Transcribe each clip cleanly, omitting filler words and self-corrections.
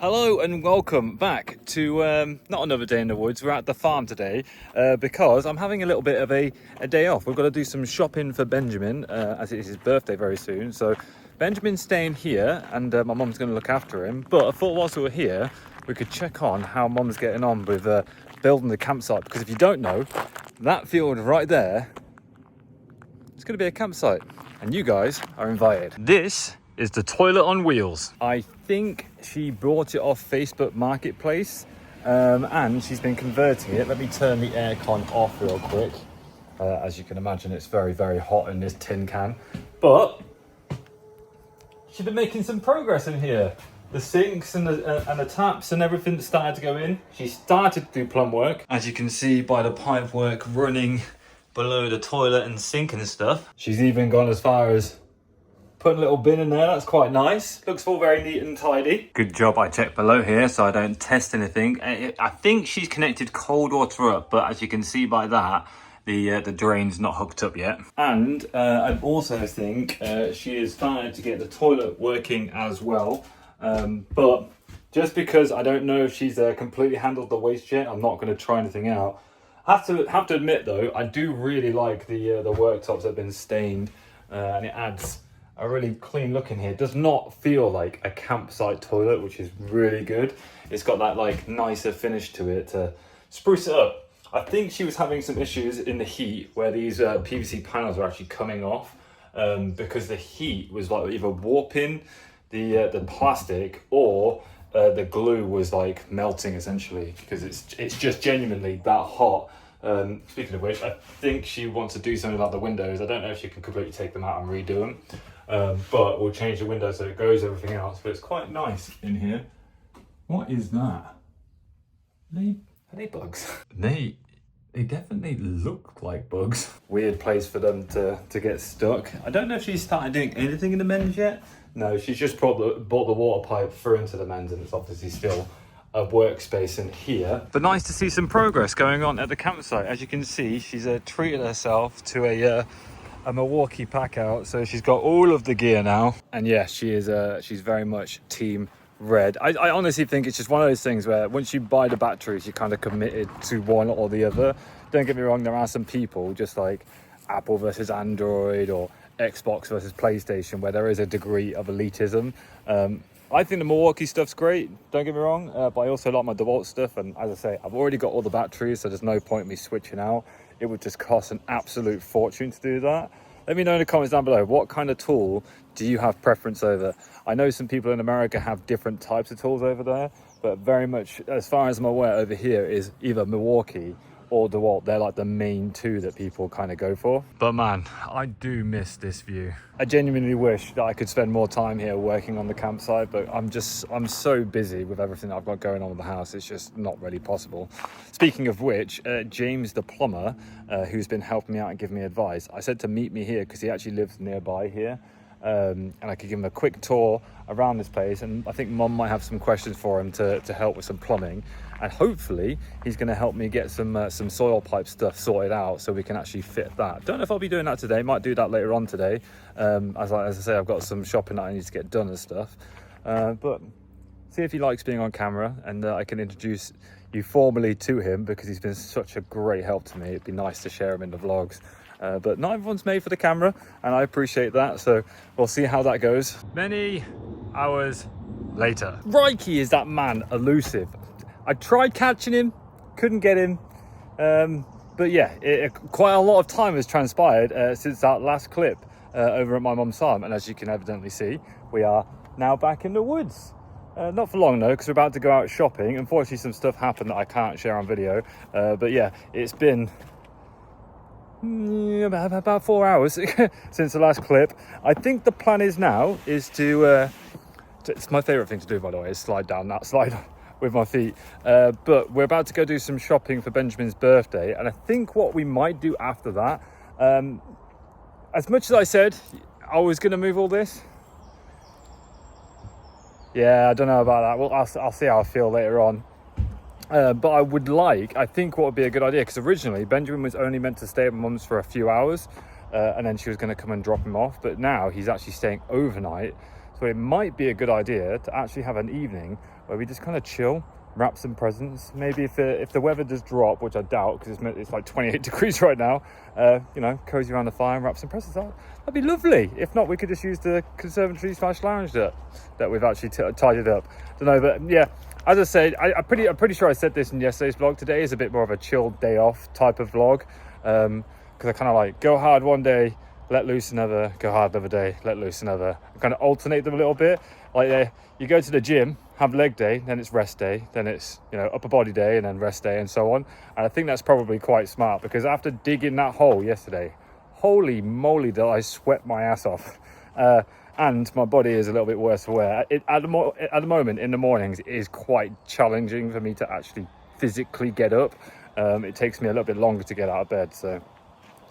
Hello and welcome back to not another day in the woods. We're at the farm today because I'm having a little bit of a day off. We've got to do some shopping for Benjamin as it is his birthday very soon. So Benjamin's staying here and my mum's going to look after him. But I thought whilst we were here, we could check on how mum's getting on with building the campsite. Because if you don't know, that field right there, it's going to be a campsite and you guys are invited. This is the toilet on wheels. I think she bought it off Facebook Marketplace and she's been converting it. Let me turn the aircon off real quick. As you can imagine, it's very, very hot in this tin can. But she's been making some progress in here. The sinks and the taps and everything started to go in. She started to do plumb work. As you can see by the pipe work running below the toilet and sink and stuff. She's even gone as far as putting a little bin in there. That's quite nice. Looks all very neat and tidy. Good job I checked below here so I don't test anything. I think she's connected cold water up, but as you can see by that, the drain's not hooked up yet. And I also think she has started to get the toilet working as well. But just because I don't know if she's completely handled the waste yet, I'm not going to try anything out. Have to admit though, I do really like the worktops that have been stained, and it adds a really clean look in here. It does not feel like a campsite toilet, which is really good. It's got that like nicer finish to it to spruce it up. I think she was having some issues in the heat where these PVC panels were actually coming off because the heat was like either warping the plastic or the glue was like melting essentially, because it's just genuinely that hot. Speaking of which, I think she wants to do something about the windows. I don't know if she can completely take them out and redo them. But we'll change the window so it goes everything else. But it's quite nice in here. What is that? Are they bugs? They definitely look like bugs. Weird place for them to get stuck. I don't know if she's started doing anything in the men's yet. No, she's just brought the water pipe through into the men's, and it's obviously still a workspace in here. But nice to see some progress going on at the campsite. As you can see, she's treated herself to a Milwaukee pack out, so she's got all of the gear now. And yeah, she's very much team red. I honestly think it's just one of those things where once you buy the batteries, you're kind of committed to one or the other. Don't get me wrong, there are some people just like Apple versus Android or Xbox versus PlayStation where there is a degree of elitism. I think the Milwaukee stuff's great, don't get me wrong, but I also like my DeWalt stuff, and as I say, I've already got all the batteries, so there's no point in me switching out. It would just cost an absolute fortune to do that. Let me know in the comments down below, what kind of tool do you have preference over? I know some people in America have different types of tools over there, but very much, as far as I'm aware, over here is either Milwaukee or DeWalt. They're like the main two that people kind of go for. But man, I do miss this view. I genuinely wish that I could spend more time here working on the campsite, but I'm so busy with everything that I've got going on with the house. It's just not really possible. Speaking of which, James the plumber, who's been helping me out and giving me advice, I said to meet me here because he actually lives nearby here. And I could give him a quick tour around this place, and I think Mum might have some questions for him to help with some plumbing, and hopefully he's going to help me get some soil pipe stuff sorted out so we can actually fit that. Don't know if I'll be doing that today, might do that later on today. As I say, I've got some shopping that I need to get done and stuff, but see if he likes being on camera, and I can introduce you formally to him because he's been such a great help to me. It'd be nice to share him in the vlogs. But not everyone's made for the camera, and I appreciate that, so we'll see how that goes. Many hours later. Crikey, is that man elusive. I tried catching him, couldn't get him, but yeah, quite a lot of time has transpired since that last clip over at my mum's farm, and as you can evidently see, we are now back in the woods. Not for long though, because we're about to go out shopping. Unfortunately, some stuff happened that I can't share on video, but yeah, it's been about 4 hours since the last clip. I think the plan is now is to it's my favorite thing to do, by the way, is slide down that slide with my feet, but we're about to go do some shopping for Benjamin's birthday, and I think what we might do after that, as much as I said I was going to move all this, yeah, I don't know about that. Well, I'll see how I feel later on. But I think what would be a good idea, because originally Benjamin was only meant to stay at my mum's for a few hours, and then she was going to come and drop him off, but now he's actually staying overnight. So it might be a good idea to actually have an evening where we just kind of chill, wrap some presents. Maybe if the weather does drop, which I doubt because it's like 28 degrees right now, you know, cozy around the fire and wrap some presents out. That'd be lovely. If not, we could just use the conservatory / lounge that we've actually tidied up. Don't know, but yeah, as I said, I'm pretty sure I said this in yesterday's vlog. Today is a bit more of a chilled day off type of vlog, because I kind of like go hard one day, let loose another, go hard another day, let loose another. I kind of alternate them a little bit. Like you go to the gym, have leg day, then it's rest day, then it's, you know, upper body day, and then rest day, and so on. And I think that's probably quite smart, because after digging that hole yesterday, holy moly, did I sweat my ass off. And my body is a little bit worse for wear. At the moment, in the mornings, it is quite challenging for me to actually physically get up. It takes me a little bit longer to get out of bed, so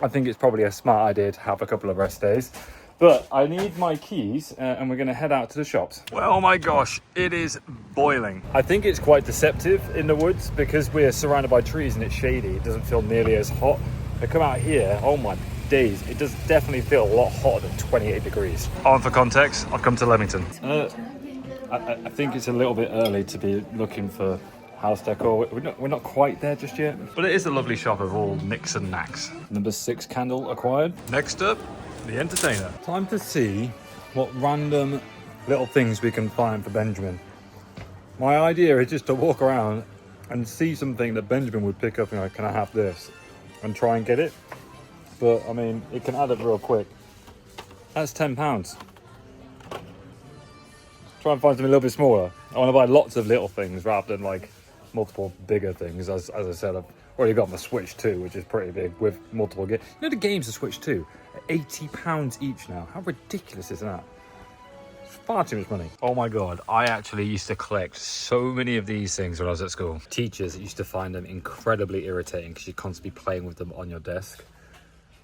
I think it's probably a smart idea to have a couple of rest days. But I need my keys, and we're going to head out to the shops. Well, oh my gosh, it is boiling. I think it's quite deceptive in the woods because we're surrounded by trees and it's shady. It doesn't feel nearly as hot. I come out here, oh my days, it does definitely feel a lot hotter than 28 degrees. On for context, I've come to Leamington. I think it's a little bit early to be looking for house decor. We're not quite there just yet, but it is a lovely shop of all nicks and knacks. Number 6 candle acquired. Next up, the entertainer. Time to see what random little things we can find for Benjamin. My idea is just to walk around and see something that Benjamin would pick up and go, can I have this? And try and get it. But I mean, it can add up real quick. That's £10. Try and find something a little bit smaller. I want to buy lots of little things rather than like multiple bigger things. As I said, I've already got my Switch 2, which is pretty big, with multiple games. You know, the games of Switch 2 are £80 each now. How ridiculous is that? It's far too much money. Oh my god, I actually used to collect so many of these things when I was at school. Teachers used to find them incredibly irritating because you're constantly playing with them on your desk.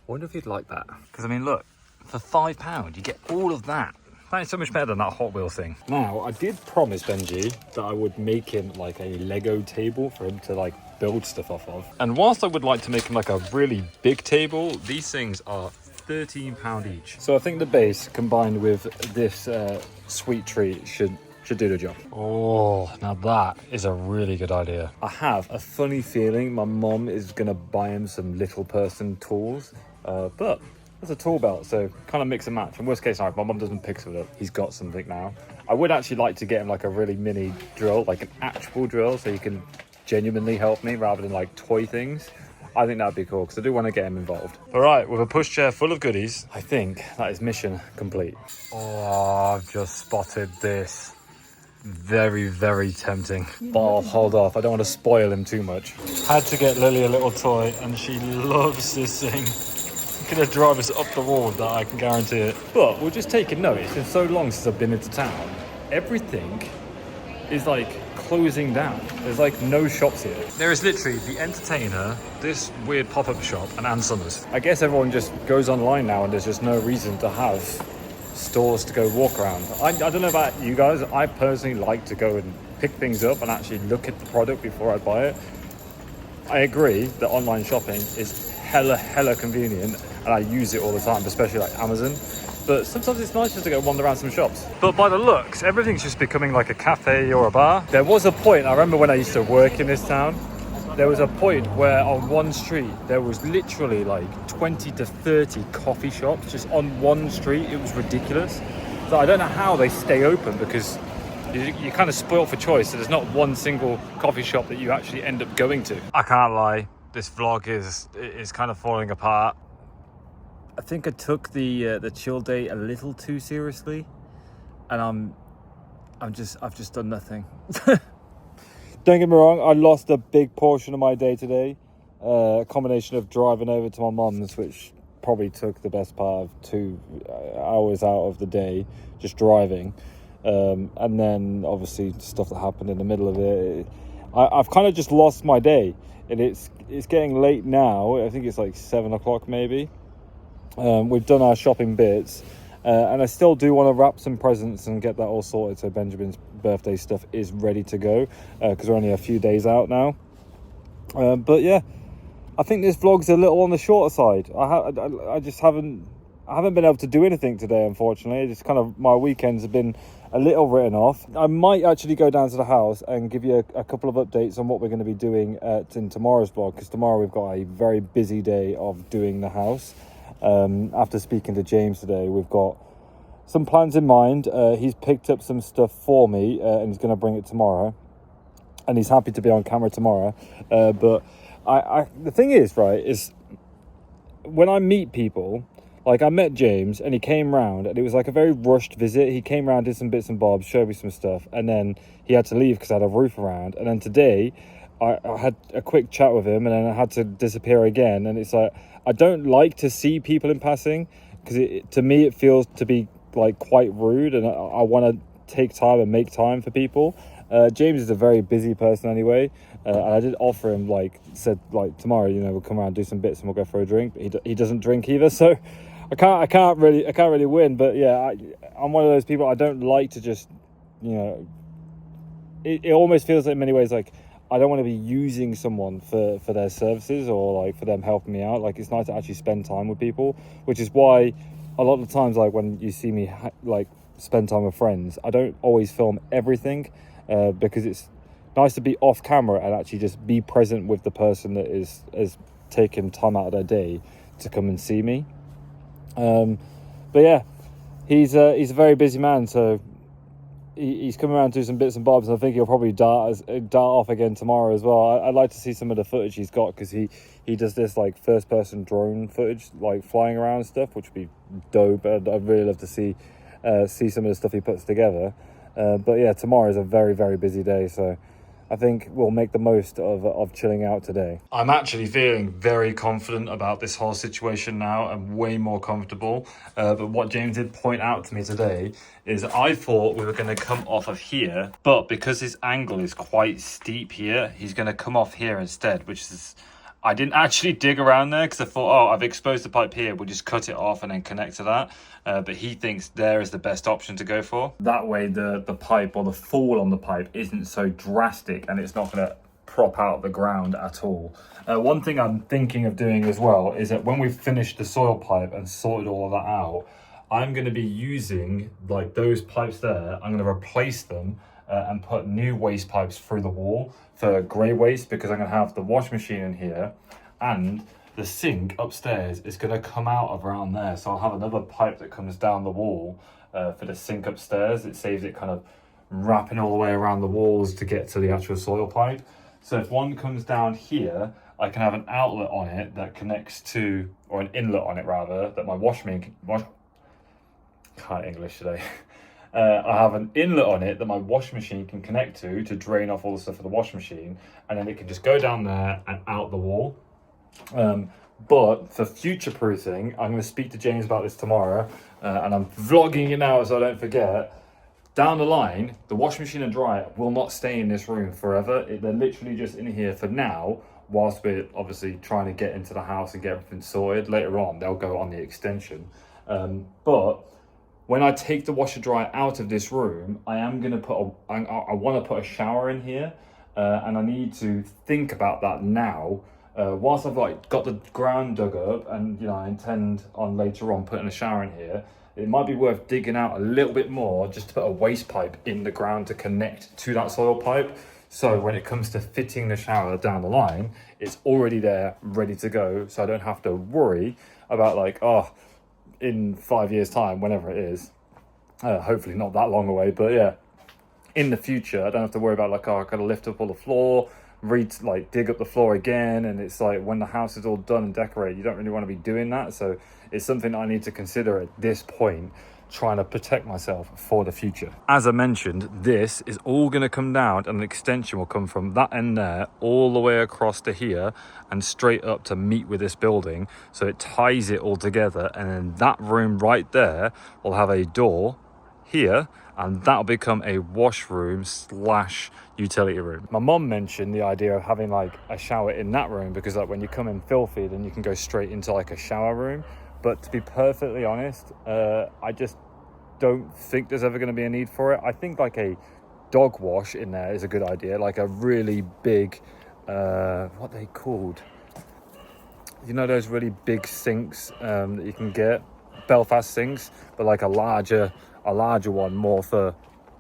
I wonder if you'd like that. Because I mean, look, for £5 you get all of that. That is so much better than that Hot Wheels thing. Now, I did promise Benji that I would make him like a Lego table for him to like build stuff off of. And whilst I would like to make him like a really big table, these things are £13 each. So I think the base combined with this sweet treat should do the job. Oh, now that is a really good idea. I have a funny feeling my mom is gonna buy him some little person tools, but there's a tool belt, so kind of mix and match. In worst case scenario, if my mum doesn't pick something up, he's got something now. I would actually like to get him like a really mini drill, like an actual drill, so he can genuinely help me rather than like toy things. I think that'd be cool, because I do want to get him involved. All right, with a pushchair full of goodies, I think that is mission complete. Oh, I've just spotted this. Very, very tempting. But I'll hold off. I don't want to spoil him too much. Had to get Lily a little toy, and she loves this thing. Gonna drive us up the wall, that I can guarantee it. But we'll just take a note. It's been so long since I've been into town. Everything is like closing down. There's like no shops here. There is literally the entertainer, this weird pop-up shop, and Ann Summers. I guess everyone just goes online now, and there's just no reason to have stores to go walk around. I don't know about you guys. I personally like to go and pick things up and actually look at the product before I buy it. I agree that online shopping is hella convenient, and I use it all the time, especially like Amazon. But sometimes it's nice just to go wander around some shops. But by the looks, everything's just becoming like a cafe or a bar. There was a point, I remember when I used to work in this town, there was a point where on one street, there was literally like 20 to 30 coffee shops just on one street. It was ridiculous. So I don't know how they stay open, because you're kind of spoiled for choice. So there's not one single coffee shop that you actually end up going to. I can't lie, this vlog is kind of falling apart. I think I took the chill day a little too seriously, and I've just done nothing. Don't get me wrong, I lost a big portion of my day today. A combination of driving over to my mum's, which probably took the best part of 2 hours out of the day, just driving. And then obviously stuff that happened in the middle of it. I've kind of just lost my day, and it's getting late now. I think it's like 7 o'clock maybe. We've done our shopping bits, and I still do want to wrap some presents and get that all sorted so Benjamin's birthday stuff is ready to go, because we're only a few days out now. But yeah, I think this vlog's a little on the shorter side. I just haven't I haven't been able to do anything today, unfortunately. It's kind of, my weekends have been a little written off. I might actually go down to the house and give you a couple of updates on what we're going to be doing in tomorrow's vlog, because tomorrow we've got a very busy day of doing the house. After speaking to James today, we've got some plans in mind. He's picked up some stuff for me and he's going to bring it tomorrow, and he's happy to be on camera tomorrow. But the thing is, right, is when I meet people, like I met James and he came round and it was like a very rushed visit. He came round, did some bits and bobs, showed me some stuff, and then he had to leave because I had a roof around. And then today I had a quick chat with him and then I had to disappear again. And it's like, I don't like to see people in passing, because to me it feels to be like quite rude, and I want to take time and make time for people. James is a very busy person anyway, and I did offer him, said tomorrow, we'll come around, do some bits, and we'll go for a drink. But he doesn't drink either, so I can't really win. But yeah, I'm one of those people. I don't like to just, it almost feels like in many ways like I don't want to be using someone for their services, or like for them helping me out. Like, it's nice to actually spend time with people, which is why a lot of the times, like when you see me spend time with friends, I don't always film everything, because it's nice to be off camera and actually just be present with the person that is taking time out of their day to come and see me. But yeah, he's a very busy man, so he's coming around to do some bits and bobs, and I think he'll probably dart off again tomorrow as well. I'd like to see some of the footage he's got, because he does this first person drone footage, flying around and stuff, which would be dope. I'd really love to see some of the stuff he puts together. But yeah, tomorrow is a very, very busy day, so I think we'll make the most of chilling out today. I'm actually feeling very confident about this whole situation now, and way more comfortable. But what James did point out to me today is I thought we were going to come off of here, but because his angle is quite steep here, he's going to come off here instead, which is... I didn't actually dig around there because I thought, I've exposed the pipe here, we'll just cut it off and then connect to that. But he thinks there is the best option to go for. That way the pipe, or the fall on the pipe, isn't so drastic and it's not going to prop out the ground at all. One thing I'm thinking of doing as well is that when we've finished the soil pipe and sorted all of that out, I'm going to be using those pipes there. I'm going to replace them and put new waste pipes through the wall for grey waste, because I'm going to have the wash machine in here, and the sink upstairs is going to come out of around there. So I'll have another pipe that comes down the wall for the sink upstairs. It saves it kind of wrapping all the way around the walls to get to the actual soil pipe. So if one comes down here, I can have an outlet on it that connects to, or an inlet on it rather, that my wash machine can't English today. I have an inlet on it that my wash machine can connect to drain off all the stuff for the wash machine, and then it can just go down there and out the wall. But for future proofing, I'm going to speak to James about this tomorrow, and I'm vlogging it now so I don't forget. Down the line, the washing machine and dryer will not stay in this room forever. They're literally just in here for now, whilst we're obviously trying to get into the house and get everything sorted. Later on, they'll go on the extension. But when I take the washer dryer out of this room, I am going to I want to put a shower in here, and I need to think about that now. Whilst I've got the ground dug up, and I intend on later on putting a shower in here, it might be worth digging out a little bit more just to put a waste pipe in the ground to connect to that soil pipe. So when it comes to fitting the shower down the line, it's already there, ready to go. So I don't have to worry about in 5 years time, whenever it is, hopefully not that long away, but yeah, in the future, I don't have to worry about I gotta lift up all the floor, dig up the floor again. And it's when the house is all done and decorated, you don't really want to be doing that. So it's something I need to consider at this point, trying to protect myself for the future. As I mentioned, this is all going to come down, and an extension will come from that end there all the way across to here and straight up to meet with this building. So it ties it all together, and then that room right there will have a door here, and that'll become a washroom / utility room. My mom mentioned the idea of having a shower in that room, because when you come in filthy, then you can go straight into a shower room. But to be perfectly honest, I just don't think there's ever going to be a need for it. I think a dog wash in there is a good idea, a really big, what are they called? Those really big sinks that you can get. Belfast sinks, but like a larger one, more for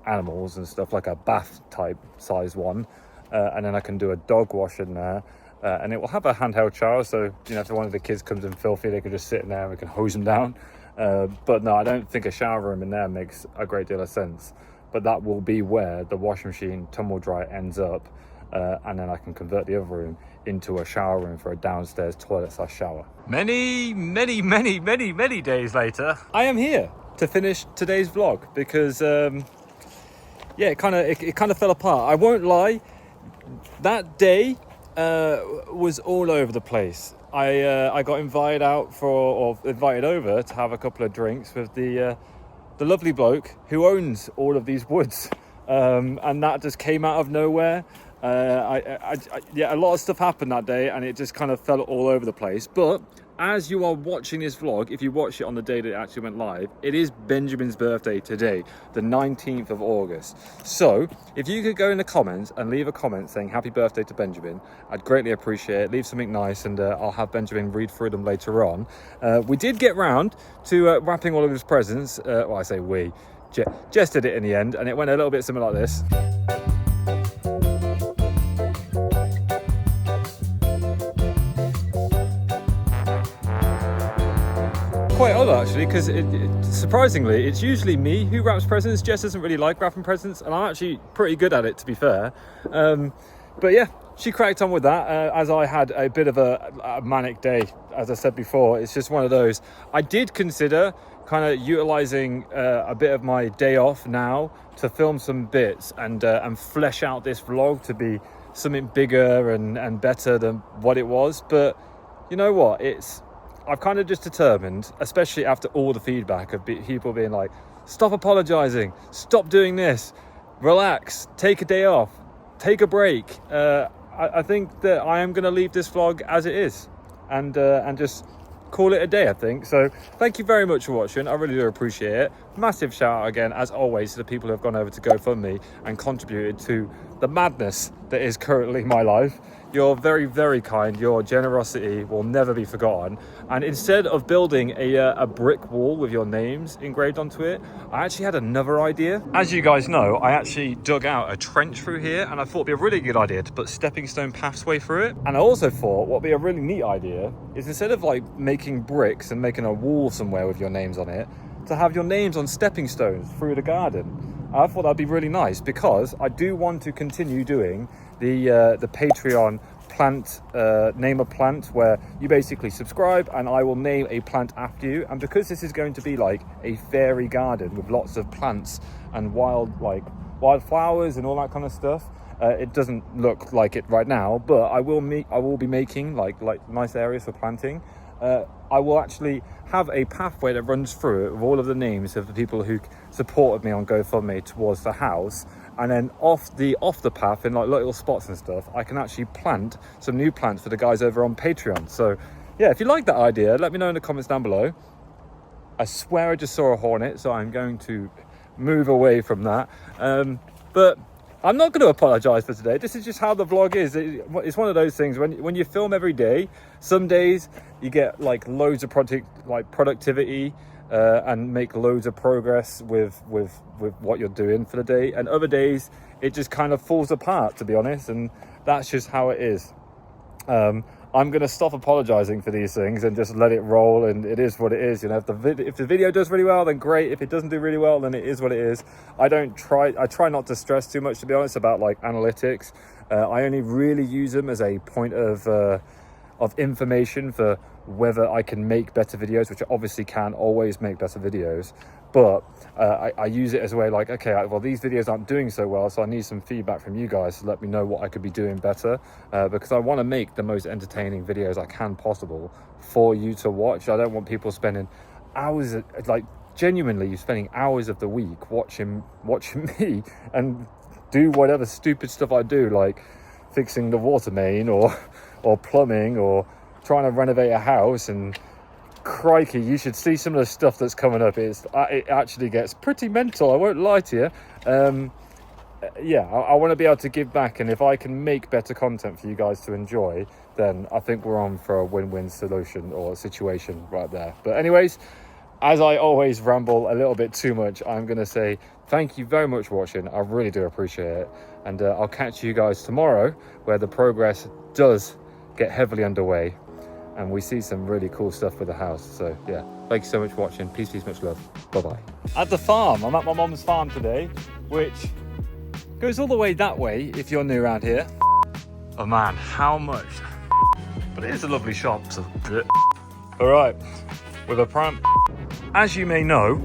animals and stuff, like a bath type size one. And then I can do a dog wash in there. And it will have a handheld shower, so if one of the kids comes in filthy, they can just sit in there and we can hose them down. But no, I don't think a shower room in there makes a great deal of sense. But that will be where the washing machine tumble dry ends up, and then I can convert the other room into a shower room for a downstairs toilet / shower. Many days later, I am here to finish today's vlog because it kind of fell apart. I won't lie, that day was all over the place. I got invited over to have a couple of drinks with the lovely bloke who owns all of these woods, and that just came out of nowhere. A lot of stuff happened that day, and it just kind of fell all over the place. But as you are watching this vlog, if you watch it on the day that it actually went live, it is Benjamin's birthday today, the 19th of August. So if you could go in the comments and leave a comment saying happy birthday to Benjamin, I'd greatly appreciate it. Leave something nice, and I'll have Benjamin read through them later on. We did get round to wrapping all of his presents. Well, I say we. Jess did it in the end, and it went a little bit similar like this. Quite odd actually, because surprisingly it's usually me who wraps presents. Jess doesn't really like wrapping presents, and I'm actually pretty good at it, to be fair. But yeah, she cracked on with that, as I had a bit of a manic day. As I said before, it's just one of those. I did consider kind of utilizing a bit of my day off now to film some bits and flesh out this vlog to be something bigger and better than what it was. But you know what, I've kind of just determined, especially after all the feedback of people being like, stop apologizing, stop doing this, relax, take a day off, take a break. I think that I am going to leave this vlog as it is and just call it a day, I think. So thank you very much for watching. I really do appreciate it. Massive shout out again, as always, to the people who have gone over to GoFundMe and contributed to the madness that is currently my life. You're very, very kind. Your generosity will never be forgotten. And instead of building a brick wall with your names engraved onto it, I actually had another idea. As you guys know, I actually dug out a trench through here, and I thought it'd be a really good idea to put stepping stone pathway through it. And I also thought what would be a really neat idea is, instead of like making bricks and making a wall somewhere with your names on it, to have your names on stepping stones through the garden. I thought that'd be really nice, because I do want to continue doing the Patreon plant, name a plant, where you basically subscribe and I will name a plant after you. And because this is going to be like a fairy garden with lots of plants and wildflowers and all that kind of stuff, it doesn't look like it right now, but I will be making like nice areas for planting. I will actually have a pathway that runs through it with all of the names of the people who supported me on GoFundMe towards the house, and then off the path in like little spots and stuff, I can actually plant some new plants for the guys over on Patreon. So yeah, if you like that idea, let me know in the comments down below. I swear I just saw a hornet, so I'm going to move away from that. But I'm not going to apologize for today. This is just how the vlog is. It's one of those things when you film every day. Some days you get like loads of productivity and make loads of progress with what you're doing for the day, and other days it just kind of falls apart, to be honest, and that's just how it is. I'm going to stop apologizing for these things and just let it roll, and it is what it is. If the video does really well, then great. If it doesn't do really well, then it is what it is. I try not to stress too much, to be honest, about like analytics. I only really use them as a point of information for whether I can make better videos, which I obviously can always make better videos. But I use it as a way like, okay, well, these videos aren't doing so well, so I need some feedback from you guys to let me know what I could be doing better, because I want to make the most entertaining videos I can possible for you to watch. I don't want people spending hours, like genuinely spending hours of the week watching me and do whatever stupid stuff I do, like fixing the water main or plumbing or trying to renovate a house. And crikey, you should see some of the stuff that's coming up. It actually gets pretty mental, I won't lie to you. Yeah, I want to be able to give back, and if I can make better content for you guys to enjoy, then I think we're on for a win-win solution or situation right there. But anyways, as I always ramble a little bit too much, I'm going to say thank you very much for watching. I really do appreciate it. And I'll catch you guys tomorrow, where the progress does get heavily underway and we see some really cool stuff with the house. So yeah, thank you so much for watching. Peace, much love. Bye-bye. At the farm, I'm at my mom's farm today, which goes all the way that way if you're new around here. Oh man, how much? But it is a lovely shop, so all right, with a pram. As you may know,